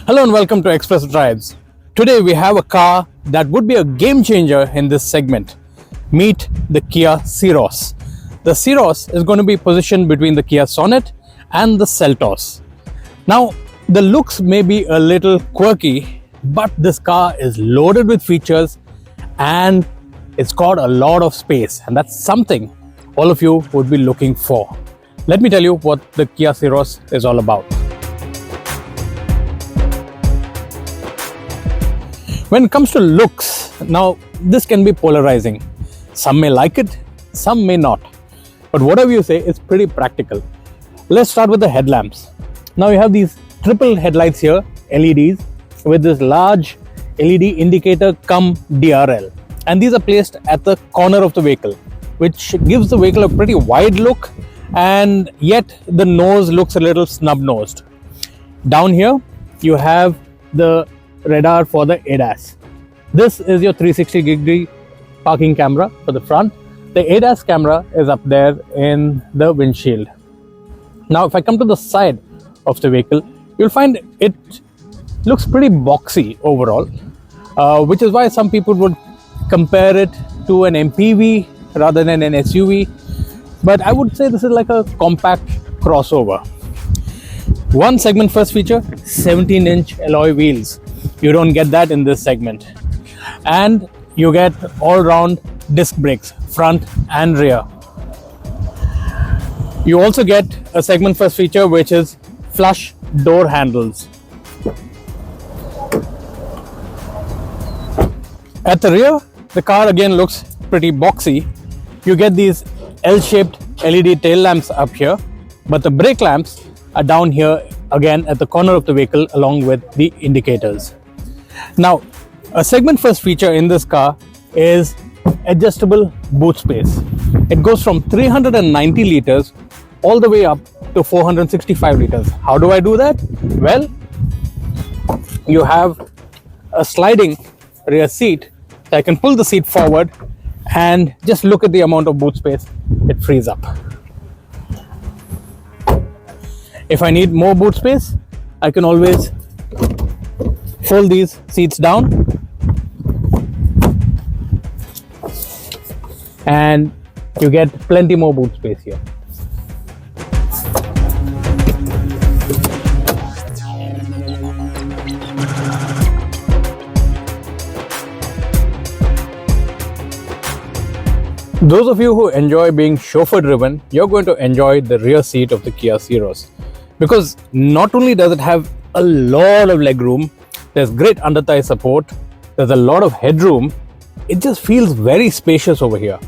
Hello and welcome to Express Drives. Today we have a car that would be a game changer in this segment. Meet the Kia Syros. The Syros is going to be positioned between the Kia Sonet and the Seltos. Now, the looks may be a little quirky, but this car is loaded with features and it's got a lot of space, and that's something all of you would be looking for. Let me tell you what the Kia Syros is all about. When it comes to looks, now this can be polarizing. Some may like it, some may not. But whatever you say, it's pretty practical. Let's start with the headlamps. Now you have these triple headlights here, LEDs, with this large LED indicator cum DRL. And these are placed at the corner of the vehicle, which gives the vehicle a pretty wide look, and yet the nose looks a little snub-nosed. Down here, you have the radar for the ADAS. This is your 360-degree parking camera for the front. The ADAS camera is up there in the windshield. Now, if I come to the side of the vehicle, you'll find it looks pretty boxy overall, which is why some people would compare it to an MPV rather than an SUV. But I would say this is like a compact crossover. One segment first feature, 17-inch alloy wheels. You don't get that in this segment. And you get all-round disc brakes, front and rear. You also get a segment first feature, which is flush door handles. At the rear, the car again looks pretty boxy. You get these L-shaped LED tail lamps up here, but the brake lamps are down here again at the corner of the vehicle along with the indicators. Now, a segment first feature in this car is adjustable boot space. It goes from 390 liters all the way up to 465 liters. How do I do that? Well, you have a sliding rear seat. So I can pull the seat forward and just look at the amount of boot space it frees up. If I need more boot space, I can always fold these seats down and you get plenty more boot space here. Those of you who enjoy being chauffeur driven, you're going to enjoy the rear seat of the Kia Syros, because not only does it have a lot of legroom, there's great under-thigh support, there's a lot of headroom. It just feels very spacious over here.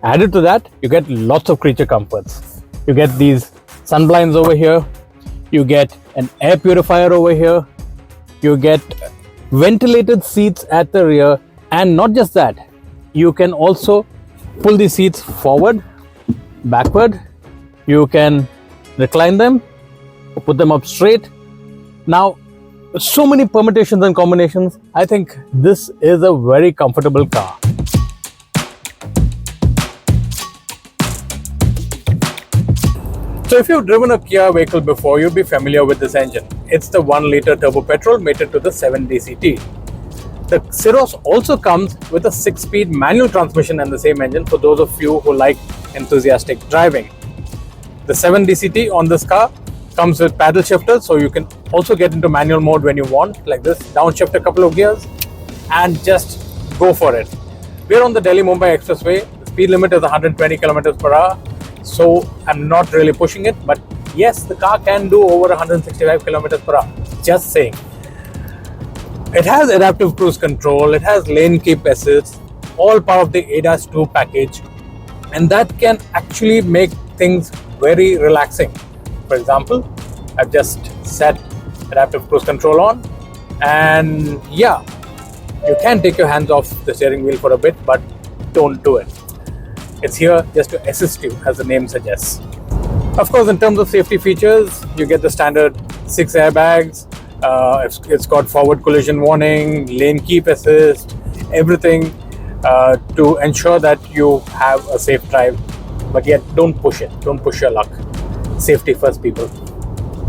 Added to that, you get lots of creature comforts. You get these sun blinds over here, you get an air purifier over here, you get ventilated seats at the rear, and not just that, you can also pull the seats forward, backward, you can recline them, put them up straight. Now, so many permutations and combinations. I think this is a very comfortable car. So if you've driven a Kia vehicle before, you'll be familiar with this engine. It's the 1-liter turbo-petrol mated to the 7DCT. The Syros also comes with a 6-speed manual transmission and the same engine for those of you who like enthusiastic driving. The 7DCT on this car comes with paddle shifters, so you can also get into manual mode when you want, like this, downshift a couple of gears and just go for it. We're on the Delhi-Mumbai Expressway. The speed limit is 120 kilometers per hour, so I'm not really pushing it, but yes, the car can do over 165 kilometers per hour, just saying. It has adaptive cruise control, it has lane keep assist, all part of the ADAS 2 package, and that can actually make things very relaxing. For example, I've just set adaptive cruise control on, and yeah, you can take your hands off the steering wheel for a bit, but don't do it. It's here just to assist you, as the name suggests. Of course, in terms of safety features, you get the standard 6 airbags, it's got forward collision warning, lane keep assist, everything to ensure that you have a safe drive, but yet don't push it, don't push your luck. Safety first, people.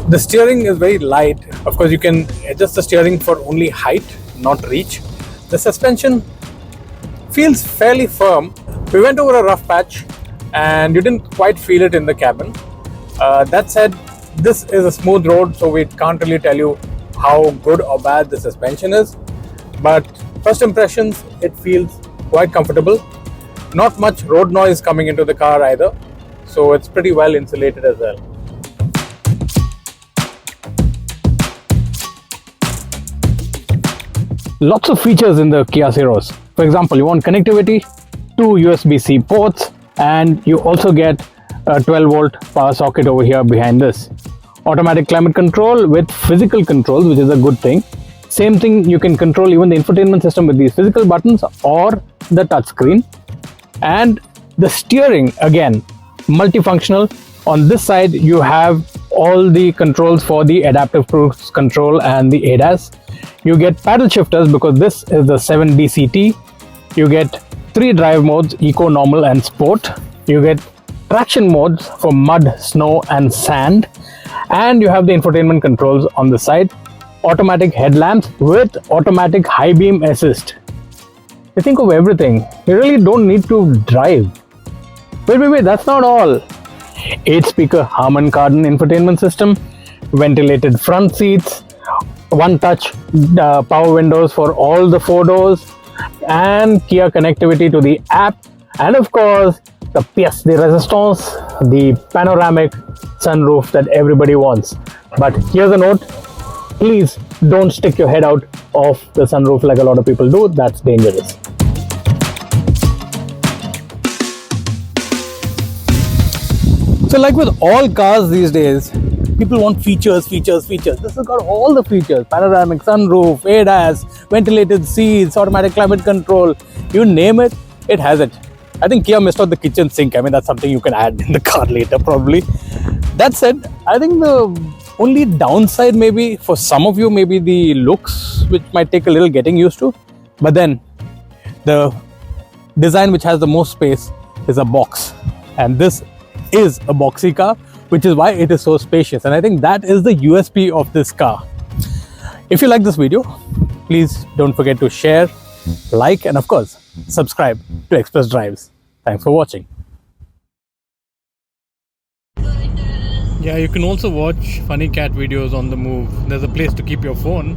The steering is very light. Of course, you can adjust the steering for only height, not reach. The suspension feels fairly firm. We went over a rough patch and you didn't quite feel it in the cabin. That said, this is a smooth road, so we can't really tell you how good or bad the suspension is. But first impressions, it feels quite comfortable. Not much road noise coming into the car either, so it's pretty well insulated as well. Lots of features in the Kia Syros. For example, you want connectivity, 2 USB-C ports, and you also get a 12-volt power socket over here behind this. Automatic climate control with physical controls, which is a good thing. Same thing, you can control even the infotainment system with these physical buttons or the touchscreen. And the steering, again, multifunctional. On this side, you have all the controls for the adaptive cruise control and the ADAS. You get paddle shifters because this is the 7DCT. You get 3 drive modes, Eco, Normal and Sport. You get traction modes for mud, snow and sand. And you have the infotainment controls on the side. Automatic headlamps with automatic high beam assist. You think of everything. You really don't need to drive. Wait, that's not all. 8-speaker Harman Kardon infotainment system, ventilated front seats, one-touch power windows for all the 4 doors, and Kia connectivity to the app, and of course the pièce de résistance, the panoramic sunroof that everybody wants. But here's a note: please don't stick your head out of the sunroof like a lot of people do. That's dangerous. So like with all cars these days, people want features. This has got all the features: panoramic sunroof, ADAS, ventilated seats, automatic climate control. You name it, it has it. I think Kia missed out the kitchen sink. I mean, that's something you can add in the car later probably. That said, I think the only downside maybe for some of you maybe the looks, which might take a little getting used to. But then the design which has the most space is a box. And this is a boxy car, which is why it is so spacious, and I think that is the USP of this car. If you like this video, please don't forget to share, like, and of course subscribe to Express Drives. Thanks for watching. Yeah, you can also watch funny cat videos on the move. There's a place to keep your phone.